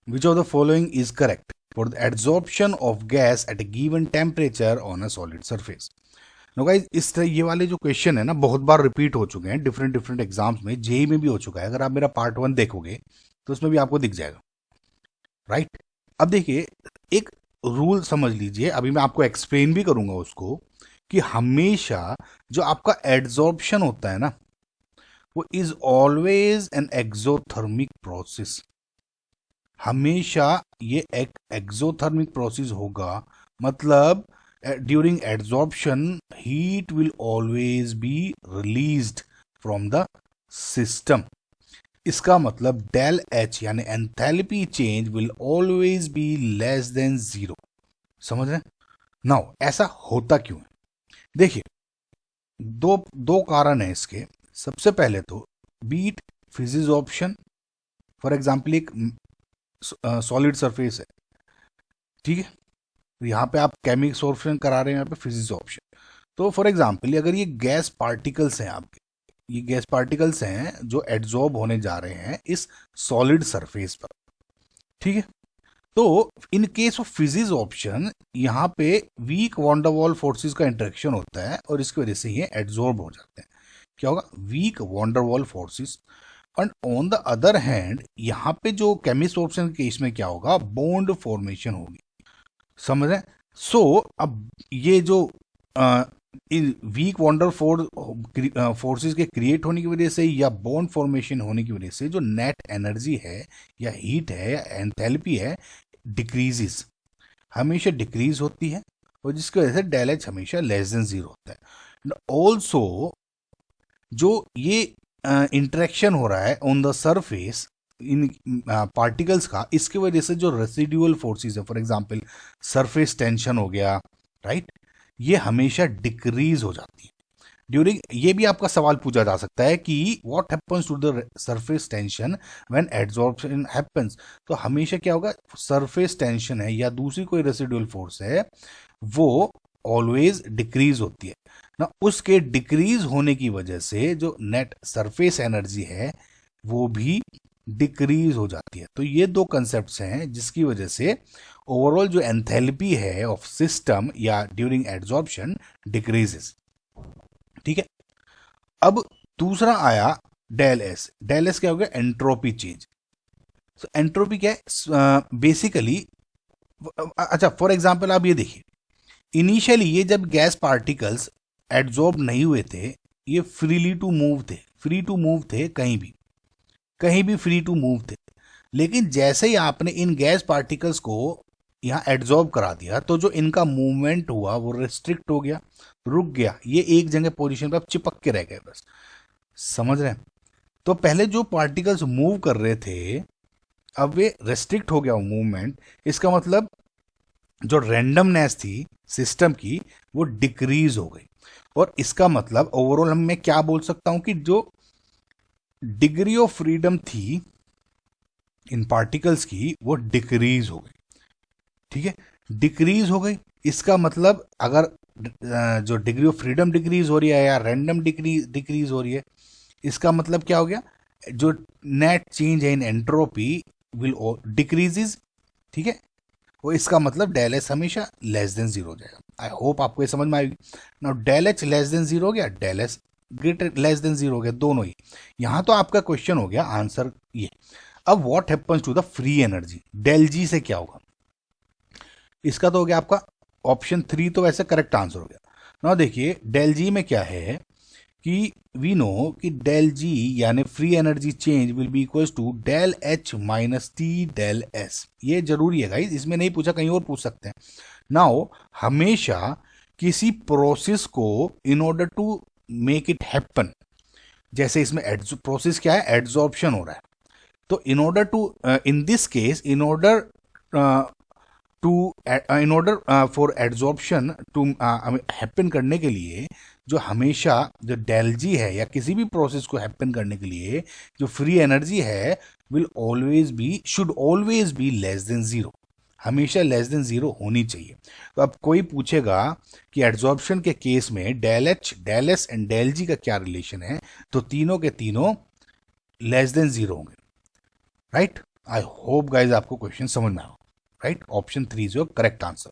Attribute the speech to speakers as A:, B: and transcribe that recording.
A: Which of the following is correct for the adsorption of gas at a given temperature on a solid surface? No guys, इस तरह ये वाले जो question है ना बहुत बार रिपीट हो चुके हैं डिफरेंट डिफरेंट एग्जाम्स में, जेई में भी हो चुका है। अगर आप मेरा पार्ट 1 देखोगे तो उसमें भी आपको दिख जाएगा, राइट। अब देखिए, एक रूल समझ लीजिए, अभी मैं आपको एक्सप्लेन भी करूंगा उसको, कि हमेशा जो आपका एड्सॉर्प्शन होता है ना, वो is always an exothermic process. हमेशा ये एक एक्सोथर्मिक प्रोसेस होगा, मतलब during adsorption heat will always be released from the system. इसका मतलब डेल एच यानी enthalpy change will always be less than zero. समझ रहे हैं? नाउ ऐसा होता क्यों है? देखिए, दो दो कारण है इसके। सबसे पहले तो beat physics option, for example एक सॉलिड सरफेस है, ठीक है, तो यहाँ पे आप केमिक्स ऑप्शन करा रहे हैं, यहाँ पे फिजिक्स ऑप्शन। तो फॉर एग्जाम्पल अगर ये गैस पार्टिकल्स हैं आपके, ये गैस पार्टिकल्स हैं जो एड्सॉर्ब होने जा रहे हैं इस सॉलिड सरफेस पर, ठीक है। तो in case of physics option यहाँ पे वीक वॉन्डरवॉल फोर्सेस का इंटरेक्शन होता है और इसकी वजह से ये एड्सॉर्ब हो जाते हैं। क्या होगा? Weak van der Waals forces. And on the other hand यहाँ पे जो केमिस्ट ऑप्शन के केस में क्या होगा? बॉन्ड फॉर्मेशन होगी। समझ रहे हैं? सो अब ये जो वीक वॉन्डर फोर्सेस के क्रिएट होने की वजह से या बॉन्ड फॉर्मेशन होने की वजह से जो नेट एनर्जी है या हीट है या एंथैल्पी है, डिक्रीजेस, हमेशा डिक्रीज होती है, और जिसकी वजह से डेल एच हमेशा लेस देन जीरो होता है। ऑल्सो जो ये इंटरेक्शन हो रहा है on the surface in particles का, इसकी वजह से जो रेसिडुअल फोर्सेस है, फॉर एग्जांपल सरफेस टेंशन हो गया, राइट, ये हमेशा डिक्रीज हो जाती है ड्यूरिंग। ये भी आपका सवाल पूछा जा सकता है कि what happens to the surface tension when adsorption happens. तो हमेशा क्या होगा? सरफेस टेंशन है या दूसरी कोई रेसिडुअल फोर्स है, वो ऑलवेज डिक्रीज होती है ना। उसके डिक्रीज होने की वजह से जो नेट सरफेस एनर्जी है वो भी डिक्रीज हो जाती है। तो ये दो कंसेप्ट्स हैं जिसकी वजह से ओवरऑल जो एंथैल्पी है ऑफ सिस्टम या ड्यूरिंग एड्सॉर्प्शन डिक्रीजेस, ठीक है। अब दूसरा आया डेल एस। डेल एस क्या हो गया? Entropy change. सो एंट्रोपी क्या है? बेसिकली अच्छा, फॉर एग्जांपल आप ये देखिए, इनिशियली ये जब गैस पार्टिकल्स एड्सॉर्ब नहीं हुए थे, ये फ्रीली टू मूव थे, फ्री टू मूव थे, कहीं भी फ्री टू मूव थे। लेकिन जैसे ही आपने इन गैस पार्टिकल्स को यहाँ एड्सॉर्ब करा दिया, तो जो इनका मूवमेंट हुआ वो रिस्ट्रिक्ट हो गया, रुक गया, ये एक जगह पोजीशन पर चिपक के रह गए बस। समझ रहे हैं? तो पहले जो पार्टिकल्स मूव कर रहे थे, अब वे रेस्ट्रिक्ट हो गया मूवमेंट। इसका मतलब जो रैंडमनेस थी सिस्टम की वो डिक्रीज हो गई, और इसका मतलब ओवरऑल मैं क्या बोल सकता हूं कि जो डिग्री ऑफ फ्रीडम थी इन पार्टिकल्स की वो डिक्रीज हो गई, ठीक है, डिक्रीज हो गई। इसका मतलब अगर जो डिग्री ऑफ फ्रीडम डिक्रीज हो रही है या रैंडम डिक्रीज हो रही है, इसका मतलब क्या हो गया? जो नेट चेंज है इन एंट्रोपी विल डिक्रीजेज, ठीक है, वो इसका मतलब डेल एच हमेशा लेस देन जीरो हो जाएगा। आई होप आपको ये समझ में आएगी। Now del H less than zero हो गया, del H greater less than zero हो गया, दोनों ही। यहां तो आपका क्वेश्चन हो गया आंसर ये। अब what happens to the free energy? Del G से क्या होगा? इसका तो हो गया आपका ऑप्शन 3, तो वैसे करेक्ट आंसर हो गया। ना देखिए, डेल जी में क्या है कि वी नो कि डेल जी यानी free energy change will be equal to del H minus T del S. ये जरूरी है गाइस, इसमें नहीं पूछा, कहीं और पूछ सकते हैं। नाउ हमेशा किसी प्रोसेस को in order to make it happen, जैसे इसमें प्रोसेस क्या है? एड्सॉर्प्शन हो रहा है। तो in order to in this case in order for adsorption to happen करने के लिए, जो हमेशा जो डेल जी है या किसी भी प्रोसेस को हैपन करने के लिए जो फ्री एनर्जी है will always be, should always be less than zero, हमेशा लेस देन जीरो होनी चाहिए। तो अब कोई पूछेगा कि एड्सॉर्प्शन के केस में del H, del S and del G का क्या रिलेशन है, तो तीनों के तीनों लेस देन जीरो होंगे, राइट। आई होप गाइज आपको क्वेश्चन समझ में आया, right? Option 3 is your correct answer.